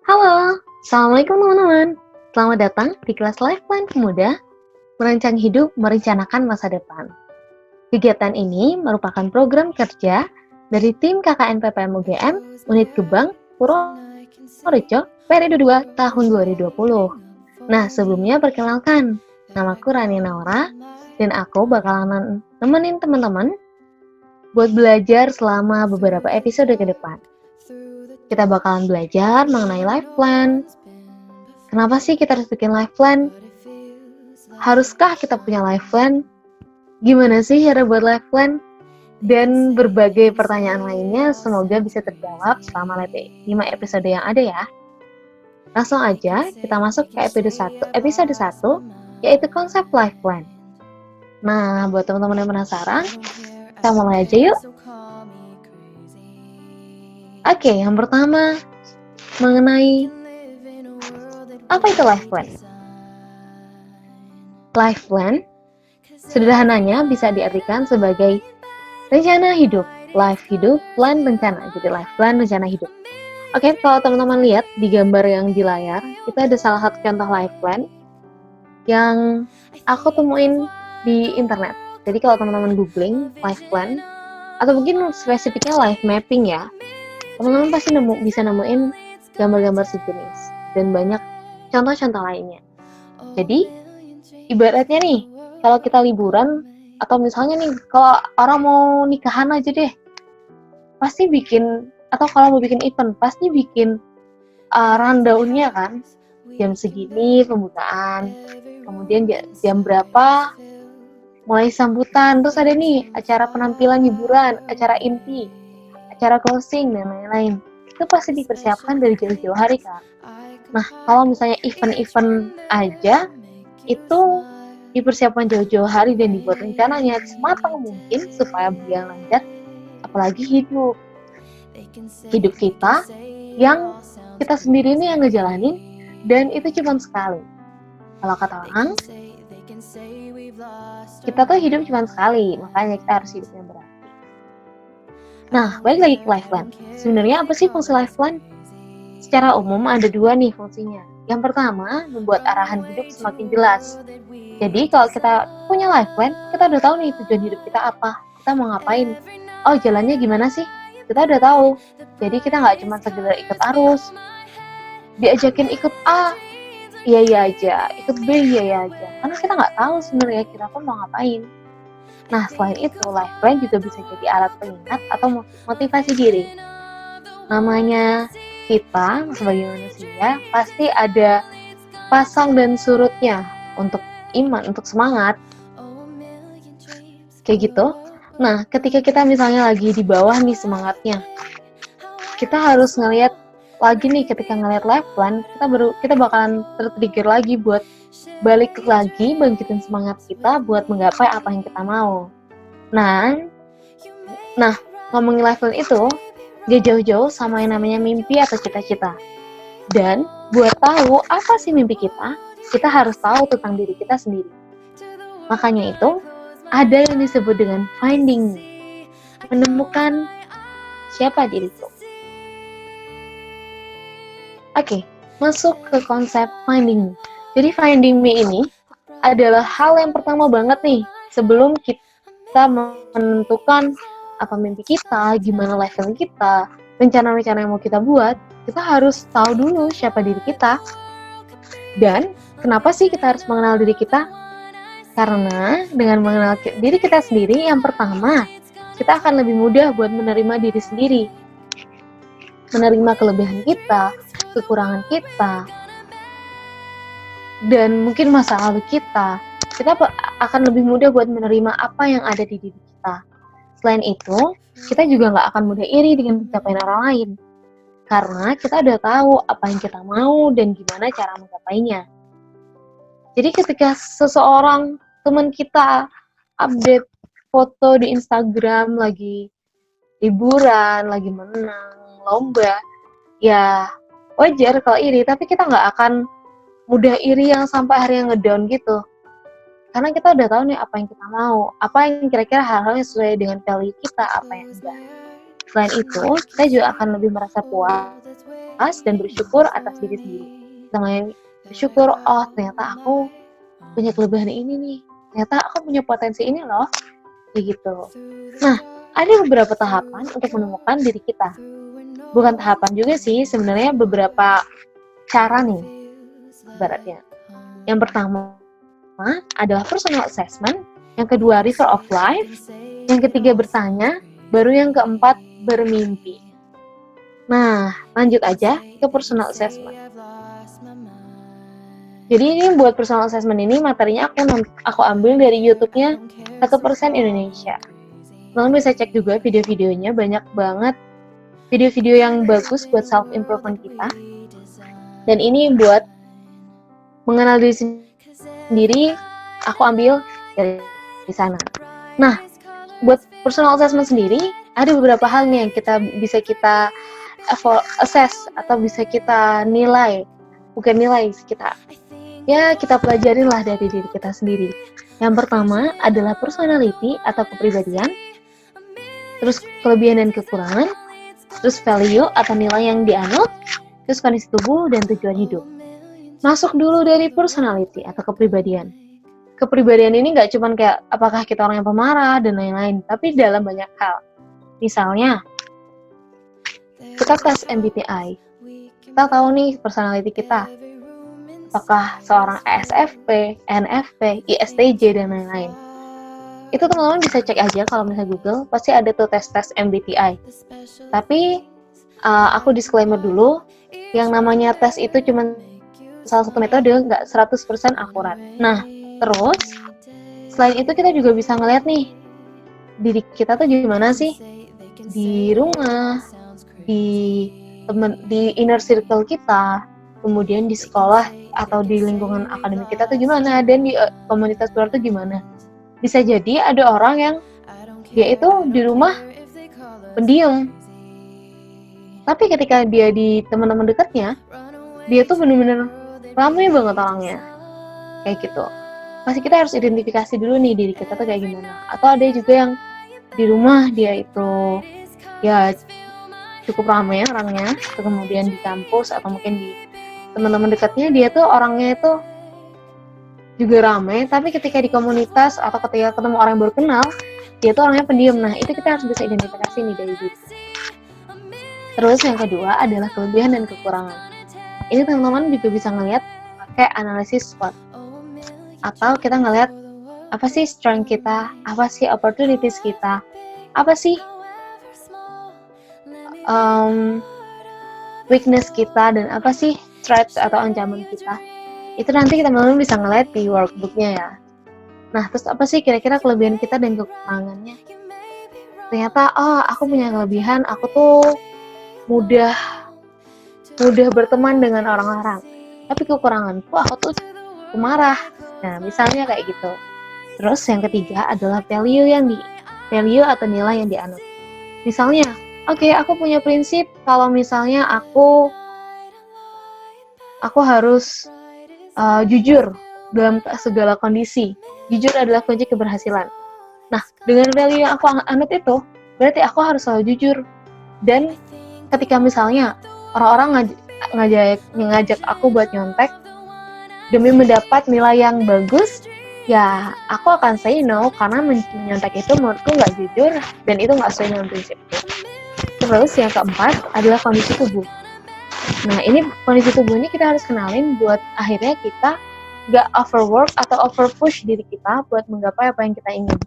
Halo, Assalamualaikum teman-teman. Selamat datang di kelas Life Plan Pemuda, merancang hidup, merencanakan masa depan. Kegiatan ini merupakan program kerja dari tim KKN PPM UGM, Unit Gebang, Purworejo, periode 2 tahun 2020. Nah, sebelumnya perkenalkan, namaku Rani Naura, dan aku bakalan nemenin teman-teman buat belajar selama beberapa episode ke depan. Kita bakalan belajar mengenai life plan. Kenapa sih kita harus bikin life plan? Haruskah kita punya life plan? Gimana sih cara buat life plan? Dan berbagai pertanyaan lainnya semoga bisa terjawab selama 5 episode yang ada ya. Langsung aja kita masuk ke episode 1, yaitu konsep life plan. Nah, buat teman-teman yang penasaran, kita mulai aja yuk. Oke, yang pertama mengenai apa itu life plan? Life plan sederhananya bisa diartikan sebagai rencana hidup, life hidup, plan rencana. Jadi life plan rencana hidup. Oke, kalau teman-teman lihat di gambar yang di layar, itu ada salah satu contoh life plan yang aku temuin di internet. Jadi kalau teman-teman googling life plan, atau mungkin spesifiknya life mapping ya, teman-teman pasti bisa nemuin gambar-gambar sejenis dan banyak contoh-contoh lainnya. Jadi, ibaratnya nih, kalau kita liburan, atau misalnya nih, kalau orang mau nikahan aja deh, pasti bikin, atau kalau mau bikin event, pasti bikin rundown-nya kan, jam segini pembukaan, kemudian jam berapa mulai sambutan, terus ada nih acara penampilan hiburan, acara inti, acara closing, dan lain-lain. Itu pasti dipersiapkan dari jauh-jauh hari kan. Nah, kalau misalnya event-event aja, itu dipersiapkan jauh-jauh hari dan dibuat rencananya sematang mungkin supaya berjalan lancar. Apalagi hidup kita yang kita sendiri nih yang ngejalanin, dan itu cuma sekali. Kalau kata orang, kita tuh hidup cuma sekali, makanya kita harus hidup yang berarti. Nah, balik lagi ke life plan. Sebenarnya apa sih fungsi life plan? Secara umum ada dua nih fungsinya. Yang pertama, membuat arahan hidup semakin jelas. Jadi kalau kita punya life plan, kita udah tahu nih tujuan hidup kita apa, kita mau ngapain. Oh, jalannya gimana sih? Kita udah tahu. Jadi kita nggak cuma sekedar ikut arus, diajakin ikut A, iya aja, ikut B, iya aja. Karena kita nggak tahu sebenarnya kita pun mau ngapain. Nah, selain itu, life plan juga bisa jadi alat pengingat atau motivasi diri. Namanya kita sebagai manusia pasti ada pasang dan surutnya untuk iman, untuk semangat. Kayak gitu. Nah, ketika kita misalnya lagi di bawah nih semangatnya, kita harus ngelihat lagi nih, ketika ngelihat life plan, kita bakalan tertrigger lagi buat balik lagi, bangkitin semangat kita buat menggapai apa yang kita mau. Nah, ngomongin life plan itu gak jauh-jauh sama yang namanya mimpi atau cita-cita. Dan buat tahu apa sih mimpi kita harus tahu tentang diri kita sendiri. Makanya itu, ada yang disebut dengan finding me, menemukan siapa diriku. Oke, masuk ke konsep finding me. Jadi finding me ini adalah hal yang pertama banget nih, sebelum kita menentukan apa mimpi kita, gimana life plan kita, rencana-rencana yang mau kita buat, kita harus tahu dulu siapa diri kita. Dan kenapa sih kita harus mengenal diri kita? Karena dengan mengenal diri kita sendiri, yang pertama, kita akan lebih mudah buat menerima diri sendiri. Menerima kelebihan kita, kekurangan kita, dan mungkin masa lalu kita. Kita akan lebih mudah buat menerima apa yang ada di diri kita. Selain itu, kita juga nggak akan mudah iri dengan pencapaian orang lain. Karena kita udah tahu apa yang kita mau dan gimana cara menggapainya. Jadi ketika seseorang, teman kita, update foto di Instagram lagi liburan, lagi menang lomba, ya wajar kalau iri, tapi kita nggak akan mudah iri yang sampai hari yang ngedown gitu. Karena kita udah tahu nih apa yang kita mau, apa yang kira-kira hal-hal yang sesuai dengan value kita, apa yang enggak. Selain itu, kita juga akan lebih merasa puas dan bersyukur atas diri sendiri. Dengan bersyukur, oh ternyata aku punya kelebihan ini nih, ternyata aku punya potensi ini loh, kayak gitu. Nah, ada beberapa tahapan untuk menemukan diri kita. Bukan tahapan juga sih, sebenarnya beberapa cara nih, ibaratnya. Yang pertama adalah personal assessment, yang kedua river of life, yang ketiga bertanya, baru yang keempat bermimpi. Nah, lanjut aja ke personal assessment. Jadi ini buat personal assessment ini materinya aku ambil dari YouTube-nya 1% Indonesia. Kalian bisa cek juga video-videonya, banyak banget video-video yang bagus buat self improvement kita. Dan ini buat mengenal diri sendiri, aku ambil dari sana. Nah, buat personal assessment sendiri ada beberapa hal nih yang bisa kita assess atau bisa kita nilai. Bukan nilai, kita pelajarin lah dari diri kita sendiri. Yang pertama adalah personality atau kepribadian, terus kelebihan dan kekurangan, terus value atau nilai yang dianut, terus kondisi tubuh dan tujuan hidup. Masuk dulu dari personality atau kepribadian. Kepribadian ini nggak cuma kayak apakah kita orang yang pemarah dan lain-lain, tapi dalam banyak hal. Misalnya, kita tes MBTI, kita tahu nih personality kita, apakah seorang ESFP, NFP, ISTJ, dan lain-lain. Itu teman-teman bisa cek aja kalau misalnya Google, pasti ada tuh tes-tes MBTI. Tapi, aku disclaimer dulu, yang namanya tes itu cuma salah satu metode, nggak 100% akurat. Nah, terus, selain itu kita juga bisa ngeliat nih, diri kita tuh gimana sih? Di rumah, di inner circle kita, kemudian di sekolah atau di lingkungan akademik kita tuh gimana, dan di komunitas luar tuh gimana. Bisa jadi ada orang yang dia itu di rumah pendiam, tapi ketika dia di teman-teman dekatnya, dia tuh bener-bener ramai banget orangnya, kayak gitu. Pasti kita harus identifikasi dulu nih diri kita tuh kayak gimana. Atau ada juga yang di rumah dia itu ya cukup ramai orangnya, kemudian di kampus atau mungkin di teman-teman dekatnya dia tuh orangnya itu juga ramai, tapi ketika di komunitas atau ketika ketemu orang yang baru kenal, dia tuh orangnya pendiam. Nah, itu kita harus bisa identifikasi nih dari diri. Terus yang kedua adalah kelebihan dan kekurangan. Ini teman-teman juga bisa ngelihat pakai analisis SWOT. Atau kita ngelihat apa sih strength kita, apa sih opportunities kita, apa sih weakness kita, dan apa sih threats atau ancaman kita. Itu nanti teman-teman bisa ngeliat di workbooknya ya. Nah, terus apa sih kira-kira kelebihan kita dan kekurangannya? Ternyata, aku punya kelebihan, aku tuh mudah berteman dengan orang-orang. Tapi kekuranganku, aku tuh pemarah. Nah, misalnya kayak gitu. Terus yang ketiga adalah value atau nilai yang dianut. Misalnya, aku punya prinsip kalau misalnya aku harus jujur dalam segala kondisi. Jujur adalah kunci keberhasilan. Nah, dengan value yang aku anut itu, berarti aku harus selalu jujur. Dan ketika misalnya orang-orang ngajak aku buat nyontek demi mendapat nilai yang bagus, ya aku akan say no, karena menyontek itu menurutku nggak jujur dan itu nggak sesuai dengan prinsipku. Terus yang keempat adalah kondisi tubuh. Nah, ini kondisi tubuh ini kita harus kenalin buat akhirnya kita nggak overwork atau overpush diri kita buat menggapai apa yang kita ingin.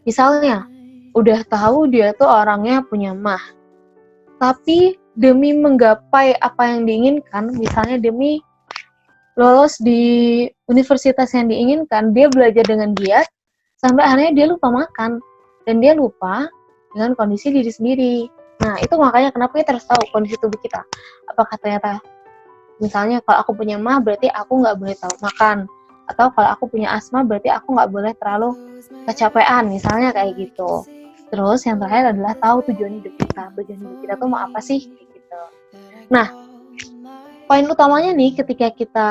Misalnya, udah tahu dia tuh orangnya punya mah, tapi demi menggapai apa yang diinginkan, misalnya demi lolos di universitas yang diinginkan, dia belajar dengan giat sampai akhirnya dia lupa makan dan dia lupa dengan kondisi diri sendiri. Nah, itu makanya kenapa kita harus tahu kondisi tubuh kita. Apakah ternyata misalnya kalau aku punya mah berarti aku nggak boleh tahu makan, atau kalau aku punya asma berarti aku nggak boleh terlalu kecapean, misalnya kayak gitu. Terus yang terakhir adalah tahu tujuan hidup kita. Tujuan hidup kita tuh mau apa sih? Gitu. Nah, poin utamanya nih ketika kita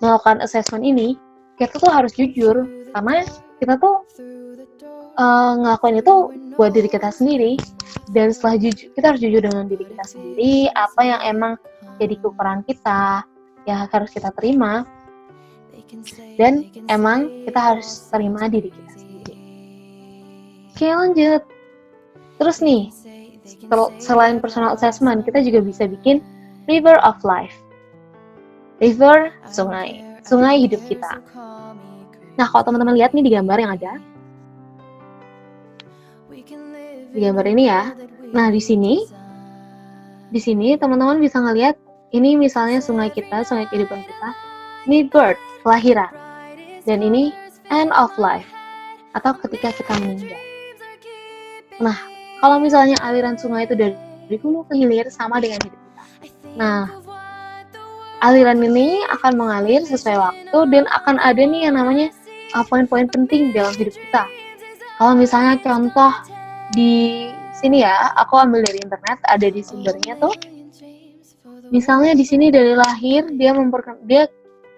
melakukan assessment ini, kita tuh harus jujur, karena kita tuh ngelakuin itu buat diri kita sendiri. Dan setelah kita harus jujur dengan diri kita sendiri, apa yang emang jadi kekurangan kita, ya harus kita terima. Dan emang kita harus terima diri kita sendiri. Oke, lanjut. Terus nih, selain personal assessment, kita juga bisa bikin river of life. River, sungai. Sungai hidup kita. Nah, kalau teman-teman lihat nih di gambar yang ada, di gambar ini ya. Nah, di sini teman-teman bisa ngelihat ini misalnya sungai kita, sungai kehidupan kita. Ini birth, kelahiran. Dan ini end of life, atau ketika kita meninggal. Nah, kalau misalnya aliran sungai itu dari hulu ke hilir sama dengan hidup kita. Nah, aliran ini akan mengalir sesuai waktu dan akan ada nih yang namanya poin-poin penting dalam hidup kita. Kalau misalnya contoh di sini ya, aku ambil dari internet, ada di sumbernya tuh. Misalnya di sini dari lahir dia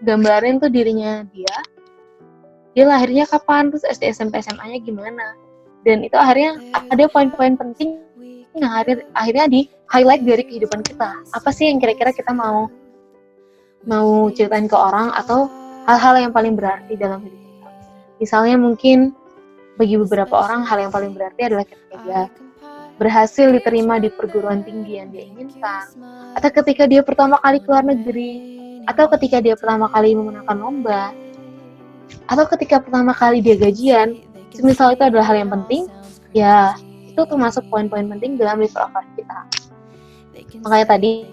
gambarin tuh dirinya dia lahirnya kapan, terus SD, SMP, SMA-nya gimana. Dan itu akhirnya ada poin-poin penting yang akhirnya di highlight dari kehidupan kita. Apa sih yang kira-kira kita mau ceritain ke orang, atau hal-hal yang paling berarti dalam hidup kita. Misalnya mungkin bagi beberapa orang hal yang paling berarti adalah ketika dia berhasil diterima di perguruan tinggi yang dia inginkan, atau ketika dia pertama kali keluar negeri, atau ketika dia pertama kali memenangkan lomba, atau ketika pertama kali dia gajian. Semisal itu adalah hal yang penting, ya itu termasuk poin-poin penting dalam river of life kita. Makanya tadi,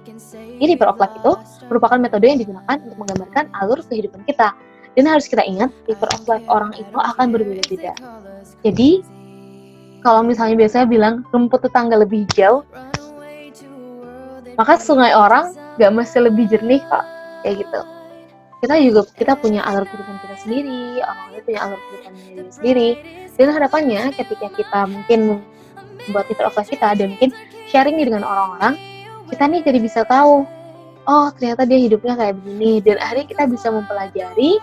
river of life itu merupakan metode yang digunakan untuk menggambarkan alur kehidupan kita. Dan harus kita ingat, river of life orang itu akan berbeda-beda. Jadi, kalau misalnya biasanya bilang rumput tetangga lebih hijau, maka sungai orang gak mesti lebih jernih kok, kayak gitu. Kita punya alur kehidupan kita sendiri, orang lain punya alur kehidupan diri sendiri. Dan harapannya ketika kita mungkin membuat river of life kita dan mungkin sharing nih dengan orang-orang, kita nih jadi bisa tahu, oh ternyata dia hidupnya kayak begini, dan akhirnya kita bisa mempelajari,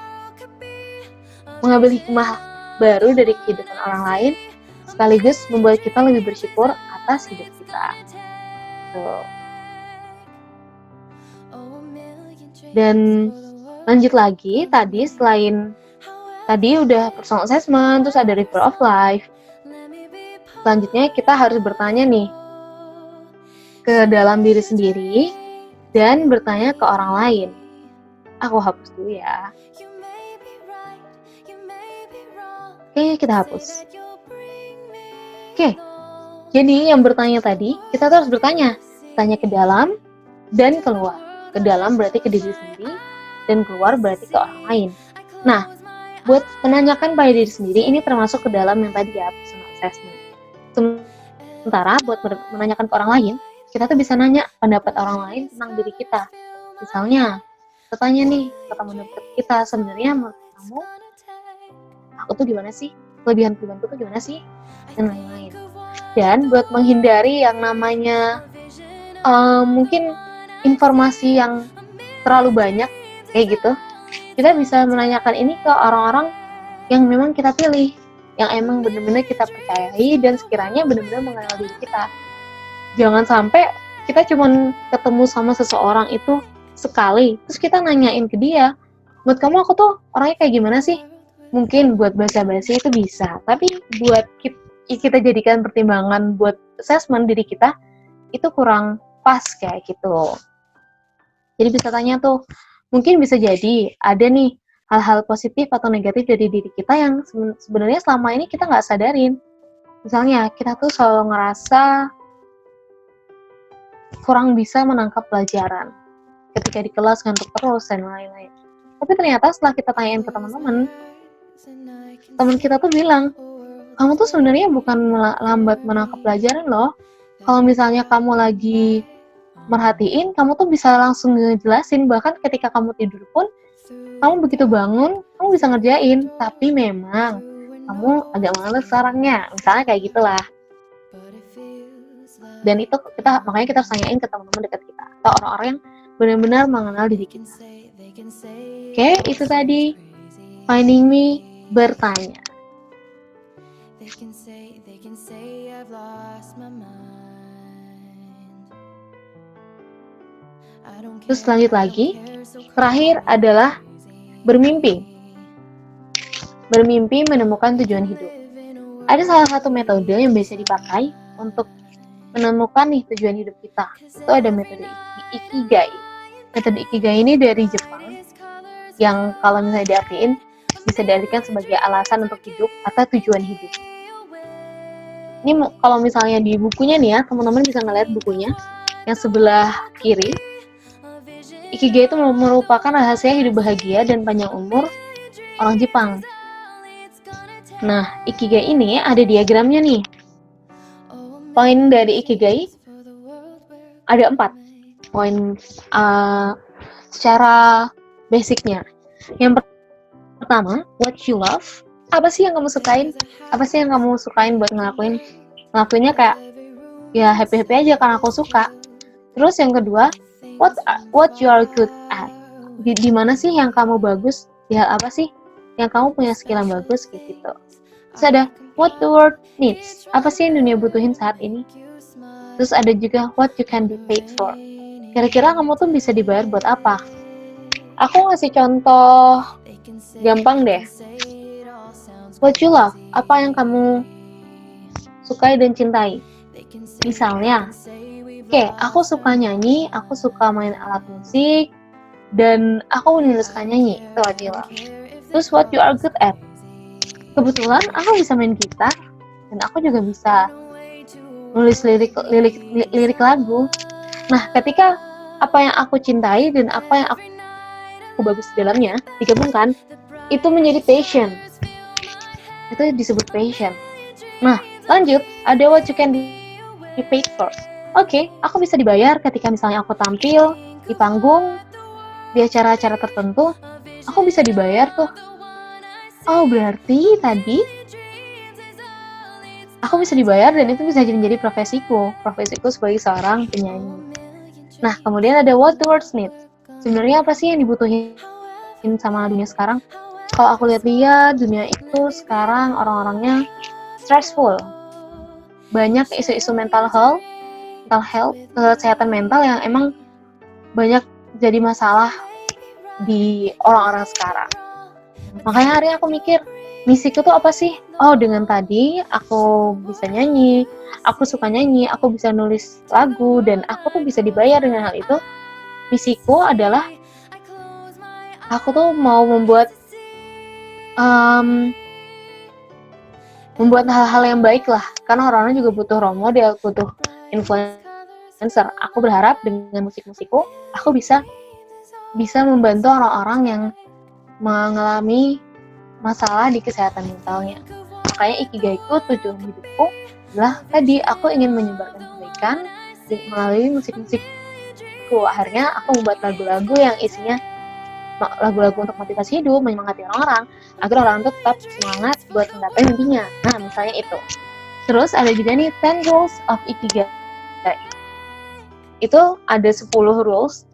mengambil hikmah baru dari kehidupan orang lain, sekaligus membuat kita lebih bersyukur atas hidup kita. Tuh. Dan lanjut lagi, tadi udah personal assessment, terus ada river of life. Selanjutnya kita harus bertanya nih ke dalam diri sendiri dan bertanya ke orang lain. Aku hapus dulu ya. Oke, kita hapus. Oke, jadi yang bertanya tadi, kita harus bertanya. Tanya ke dalam dan keluar. Ke dalam berarti ke diri sendiri, dan keluar berarti ke orang lain. Nah, buat menanyakan pada diri sendiri, ini termasuk ke dalam yang tadi ya, personal assessment. Sementara buat menanyakan ke orang lain, kita tuh bisa nanya pendapat orang lain tentang diri kita. Misalnya, bertanya nih ke teman dekat kita, sebenarnya menurut kamu, aku tuh gimana sih? Kelebihan-kelebihanku tuh gimana sih? Dan lain-lain. Dan buat menghindari yang namanya mungkin informasi yang terlalu banyak, kayak gitu, kita bisa menanyakan ini ke orang-orang yang memang kita pilih, yang emang benar-benar kita percayai dan sekiranya benar-benar mengenal diri kita. Jangan sampai kita cuma ketemu sama seseorang itu sekali, terus kita nanyain ke dia, buat kamu aku tuh orangnya kayak gimana sih? Mungkin buat basa-basi itu bisa, tapi buat kita jadikan pertimbangan buat assessment diri kita, itu kurang pas kayak gitu. Jadi bisa tanya tuh, mungkin bisa jadi ada nih hal-hal positif atau negatif dari diri kita yang sebenarnya selama ini kita nggak sadarin. Misalnya kita tuh selalu ngerasa kurang bisa menangkap pelajaran ketika di kelas, ngantuk terus dan lain-lain. Tapi ternyata setelah kita tanyain ke teman kita tuh bilang, kamu tuh sebenarnya bukan lambat menangkap pelajaran loh. Kalau misalnya kamu lagi merhatiin, kamu tuh bisa langsung ngejelasin, bahkan ketika kamu tidur pun, kamu begitu bangun, kamu bisa ngerjain, tapi memang kamu agak males sekarangnya, misalnya kayak gitulah. Dan itu makanya kita harus tanyain ke teman-teman dekat kita, atau orang-orang yang benar-benar mengenal diri kita. Oke, itu tadi Finding Me bertanya. Terus lanjut lagi, terakhir adalah bermimpi. Bermimpi menemukan tujuan hidup. Ada salah satu metode yang bisa dipakai untuk menemukan nih tujuan hidup kita. Itu ada metode Ikigai. Metode Ikigai ini dari Jepang, yang kalau misalnya diartiin bisa diartikan sebagai alasan untuk hidup atau tujuan hidup. Ini kalau misalnya di bukunya nih ya, teman-teman bisa ngeliat bukunya yang sebelah kiri. Ikigai itu merupakan rahasia hidup bahagia dan panjang umur orang Jepang. Nah, Ikigai ini ada diagramnya nih. Poin dari Ikigai ada 4 poin secara basicnya. Yang pertama, what you love. Apa sih yang kamu sukain? Apa sih yang kamu sukain buat ngelakuinnya kayak ya happy-happy aja karena aku suka. Terus yang kedua, what you are good at. Di mana sih yang kamu bagus? Di hal apa sih yang kamu punya skill yang bagus gitu. Terus ada what the world needs. Apa sih yang dunia butuhin saat ini? Terus ada juga what you can be paid for. Kira-kira kamu tuh bisa dibayar buat apa? Aku ngasih contoh gampang deh. What you love, apa yang kamu sukai dan cintai. Misalnya, aku suka nyanyi, aku suka main alat musik, dan aku suka nyanyi. Itu what you love. Terus what you are good at. Kebetulan aku bisa main gitar, dan aku juga bisa nulis lirik lagu. Nah, ketika apa yang aku cintai dan apa yang aku bagus di dalamnya digabungkan, itu menjadi passion. Itu disebut passion. Nah, lanjut, ada what you can be paid for. Oke, aku bisa dibayar ketika misalnya aku tampil di panggung, di acara-acara tertentu, aku bisa dibayar tuh. Oh, berarti tadi aku bisa dibayar dan itu bisa menjadi profesiku sebagai seorang penyanyi. Nah, kemudian ada what the world needs. Sebenarnya apa sih yang dibutuhin sama dunia sekarang? Kalau aku lihat-lihat, dunia itu sekarang orang-orangnya stressful. Banyak isu-isu mental health, kesehatan mental yang emang banyak jadi masalah di orang-orang sekarang. Makanya hari aku mikir, misiku tuh apa sih? Oh, dengan tadi aku bisa nyanyi, aku suka nyanyi, aku bisa nulis lagu, dan aku tuh bisa dibayar dengan hal itu. Misiku adalah aku tuh mau membuat hal-hal yang baik lah, karena orang-orang juga butuh role model, butuh influencer. Aku berharap dengan musik-musikku, aku bisa membantu orang-orang yang mengalami masalah di kesehatan mentalnya. Makanya ikigaiku, tujuan hidupku adalah tadi aku ingin menyebarkan kebaikan melalui musik-musikku. Akhirnya aku membuat lagu-lagu yang isinya lagu-lagu untuk motivasi hidup, menyemangati orang-orang agar orang itu tetap semangat buat menggapai mimpinya. Nah, misalnya itu. Terus ada juga nih 10 rules of Ikigai. Itu ada 10 rules.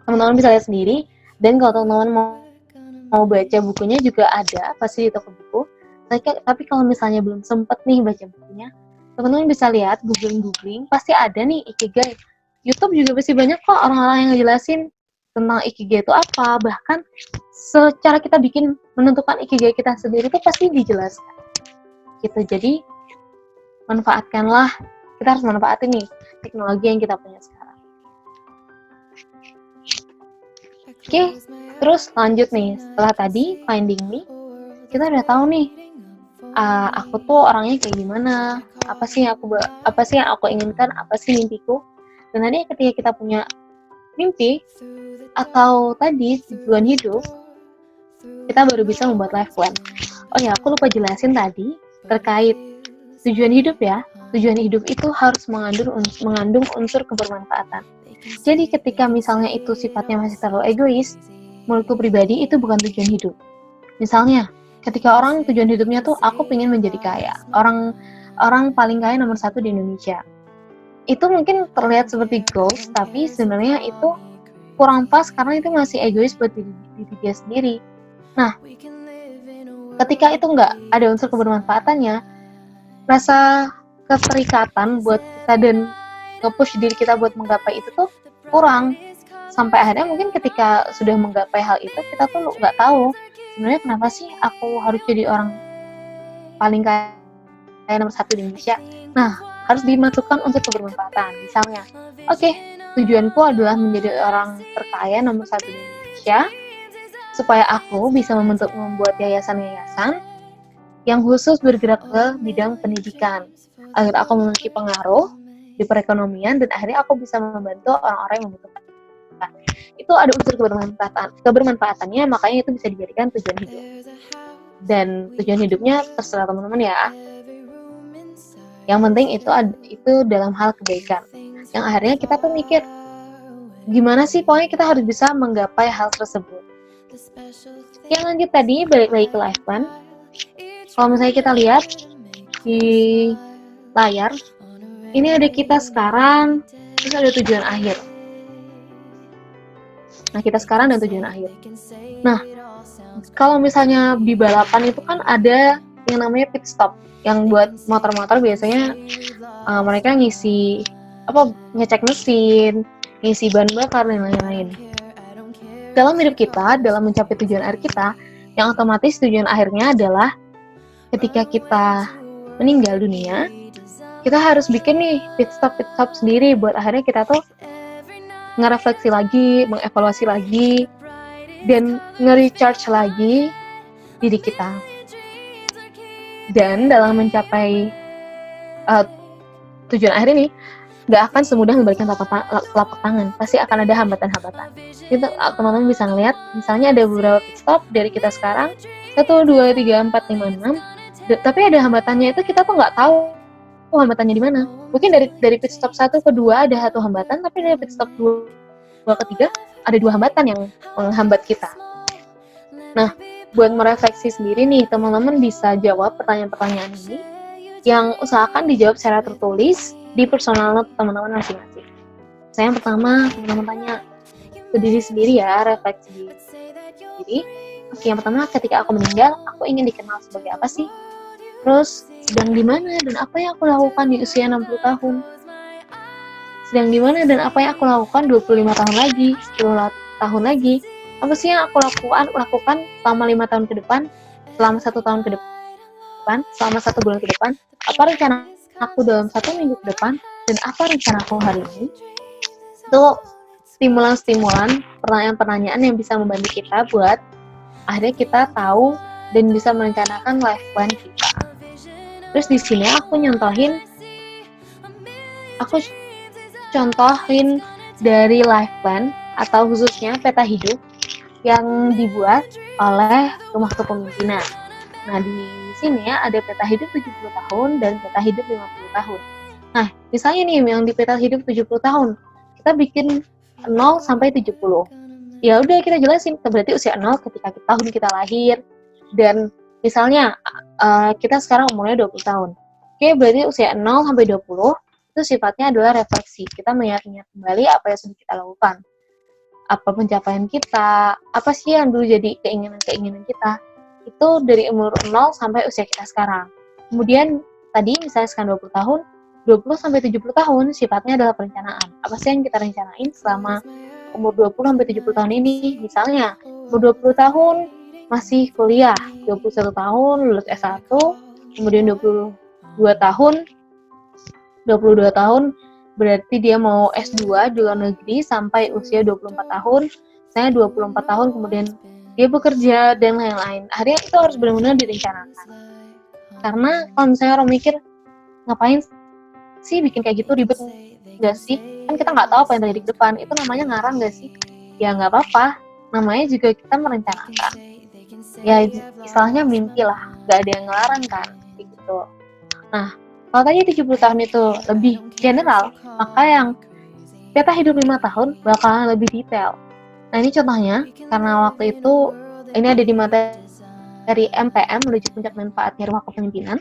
Teman-teman bisa lihat sendiri, dan kalau teman-teman mau baca bukunya juga ada pasti di toko buku. Tapi kalau misalnya belum sempet nih baca bukunya, teman-teman bisa lihat googling pasti ada nih Ikigai. YouTube juga pasti banyak kok orang-orang yang ngejelasin tentang Ikigai itu apa. Bahkan secara kita menentukan Ikigai kita sendiri itu pasti dijelaskan gitu. Jadi kita harus manfaatin nih teknologi yang kita punya sekarang. Oke, terus lanjut nih, setelah tadi finding me, kita udah tahu nih aku tuh orangnya kayak gimana, apa sih yang aku inginkan, apa sih mimpiku. Dan tadi ketika kita punya mimpi atau tadi tujuan hidup, kita baru bisa membuat life plan. Oh ya, aku lupa jelasin tadi terkait tujuan hidup ya. Tujuan hidup itu harus mengandung unsur kebermanfaatan. Jadi ketika misalnya itu sifatnya masih terlalu egois, menurutku pribadi itu bukan tujuan hidup. Misalnya, ketika orang tujuan hidupnya tuh aku pengen menjadi kaya, orang paling kaya nomor 1 di Indonesia. Itu mungkin terlihat seperti goals, tapi sebenarnya itu kurang pas karena itu masih egois buat diri dia sendiri. Nah, ketika itu nggak ada unsur kebermanfaatannya, rasa keterikatan buat kita dan nge-push diri kita buat menggapai itu tuh kurang. Sampai akhirnya mungkin ketika sudah menggapai hal itu, kita tuh nggak tahu sebenarnya kenapa sih aku harus jadi orang paling kaya nomor 1 di Indonesia. Nah, harus dimasukkan unsur kebermanfaatan. Misalnya, oke, tujuanku adalah menjadi orang terkaya nomor 1 di Indonesia, supaya aku bisa membuat yayasan-yayasan yang khusus bergerak ke bidang pendidikan, agar aku memiliki pengaruh di perekonomian dan akhirnya aku bisa membantu orang-orang yang membutuhkan. Itu ada unsur kebermanfaatannya, makanya itu bisa dijadikan tujuan hidup. Dan tujuan hidupnya terserah teman-teman ya. Yang penting itu dalam hal kebaikan. Yang akhirnya kita tuh mikir, gimana sih pokoknya kita harus bisa menggapai hal tersebut. Yang lanjut tadi, balik lagi ke life plan. Kalau misalnya kita lihat di layar, ini ada kita sekarang, terus ada tujuan akhir. Nah, kita sekarang dan tujuan akhir. Nah, kalau misalnya di balapan itu kan ada yang namanya pit stop. Yang buat motor-motor biasanya mereka ngecek mesin, ngisi bahan bakar dan lain-lain. Dalam hidup kita, dalam mencapai tujuan akhir kita, yang otomatis tujuan akhirnya adalah ketika kita meninggal dunia, kita harus bikin nih pit stop sendiri buat akhirnya kita tuh ngerefleksi lagi, mengevaluasi lagi, dan nge-recharge lagi diri kita. Dan dalam mencapai tujuan akhir ini, gak akan semudah memberikan telapak tangan. Pasti akan ada hambatan-hambatan. Itu teman-teman bisa ngeliat, misalnya ada beberapa pit stop dari kita sekarang, 1, 2, 3, 4, 5, 6, tapi ada hambatannya itu kita tuh gak tahu hambatannya di mana. Mungkin dari pit stop 1 ke 2 ada 1 hambatan, tapi dari pit stop 2 ke 3 ada 2 hambatan yang menghambat kita. Nah, buat merefleksi sendiri nih, teman-teman bisa jawab pertanyaan-pertanyaan ini yang usahakan dijawab secara tertulis di personal note teman-teman masing-masing. Saya yang pertama, teman-teman tanya ke diri sendiri ya, refleksi diri. Oke, yang pertama, ketika aku meninggal, aku ingin dikenal sebagai apa sih? Terus, sedang di mana dan apa yang aku lakukan di usia 60 tahun? Sedang di mana dan apa yang aku lakukan 25 tahun lagi, 10 tahun lagi? Apa sih yang aku lakukan selama 5 tahun ke depan, selama 1 tahun ke depan, selama 1 bulan ke depan? Apa rencana aku dalam 1 minggu ke depan, dan apa rencana aku hari ini? Itu stimulan-stimulan, pertanyaan-pertanyaan yang bisa membantu kita buat akhirnya kita tahu dan bisa merencanakan life plan kita. Terus di sini aku contohin dari life plan atau khususnya peta hidup yang dibuat oleh Rumah Kepemimpinan. Nah, di sini ya ada peta hidup 70 tahun dan peta hidup 50 tahun. Nah, misalnya nih yang di peta hidup 70 tahun, kita bikin 0 sampai 70. Ya udah kita jelasin, berarti usia 0 ketika tahun kita lahir, dan misalnya kita sekarang umurnya 20 tahun. Oke, berarti usia 0 sampai 20 itu sifatnya adalah refleksi. Kita mengingat-ingat kembali apa yang sudah kita lakukan. Apa pencapaian kita, apa sih yang dulu jadi keinginan-keinginan kita. Itu dari umur 0 sampai usia kita sekarang. Kemudian tadi misalnya sekarang 20 tahun, 20 sampai 70 tahun sifatnya adalah perencanaan. Apa sih yang kita rencanain selama umur 20 sampai 70 tahun ini? Misalnya, umur 20 tahun masih kuliah, 21 tahun lulus S1, kemudian 22 tahun berarti dia mau S2 di luar negeri sampai usia 24 tahun, saya 24 tahun kemudian dia bekerja dan lain-lain. Akhirnya itu harus benar-benar direncanakan. Karena kalau misalnya orang mikir, ngapain sih bikin kayak gitu, ribet nggak sih? Kan kita nggak tahu apa yang terjadi di depan, itu namanya ngarang nggak sih? Ya nggak apa-apa, namanya juga kita merencanakan. Ya istilahnya mimpi lah, nggak ada yang ngelarang kan, gitu. Nah, kalau tadi 70 tahun itu lebih general, maka yang peta hidup 5 tahun bakalan lebih detail. Nah, ini contohnya, karena waktu itu ini ada di materi MPM menuju puncak manfaatnya Rumah Kepemimpinan.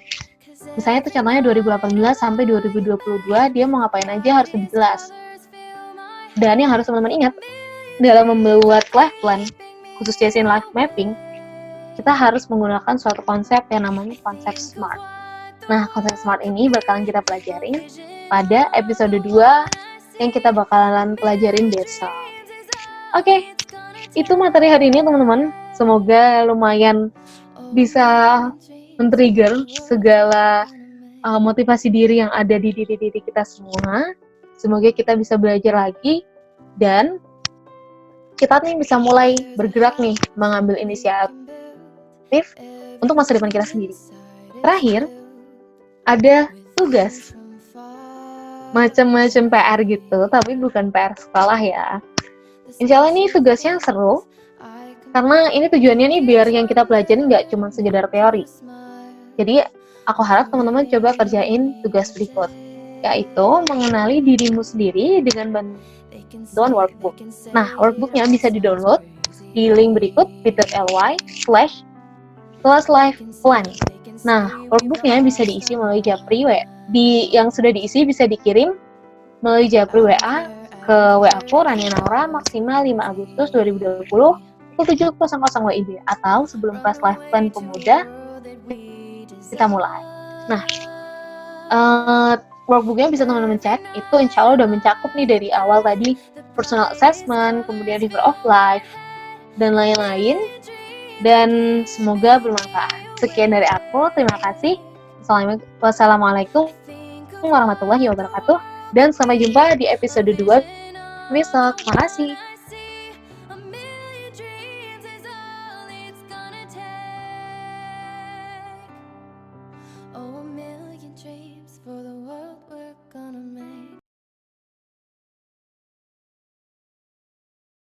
Misalnya itu contohnya 2018 sampai 2022, dia mau ngapain aja harus lebih jelas. Dan yang harus teman-teman ingat, dalam membuat life plan, khususnya life mapping, kita harus menggunakan suatu konsep yang namanya konsep SMART. Nah, konsep SMART ini bakalan kita pelajarin pada episode 2 yang kita bakalan pelajarin besok. Oke, itu materi hari ini teman-teman. Semoga lumayan bisa men-trigger segala motivasi diri yang ada di diri kita semua. Semoga kita bisa belajar lagi dan kita nih bisa mulai bergerak nih mengambil inisiatif untuk masa depan kita sendiri. Terakhir, ada tugas macam-macam PR gitu, tapi bukan PR sekolah ya. Insya Allah ini tugasnya seru, karena ini tujuannya nih biar yang kita pelajarin nggak cuma sekedar teori. Jadi aku harap teman-teman coba kerjain tugas berikut, yaitu mengenali dirimu sendiri dengan bantuan workbook. Nah, workbooknya bisa di-download di link berikut bit.ly/kelas-life-plan. Nah, workbooknya bisa diisi melalui Japri yang sudah diisi bisa dikirim melalui Japri WA ke WA aku Rania Naura maksimal 5 Agustus 2020 pukul 7.00 WIB atau sebelum kelas live plan pemuda kita mulai. Nah, workbooknya bisa teman-teman cek, itu insya Allah udah mencakup nih dari awal tadi personal assessment, kemudian river of life, dan lain-lain, dan semoga bermanfaat. Sekian dari aku, terima kasih. Wassalamualaikum warahmatullahi wabarakatuh, dan sampai jumpa di episode 2 besok. Terima kasih.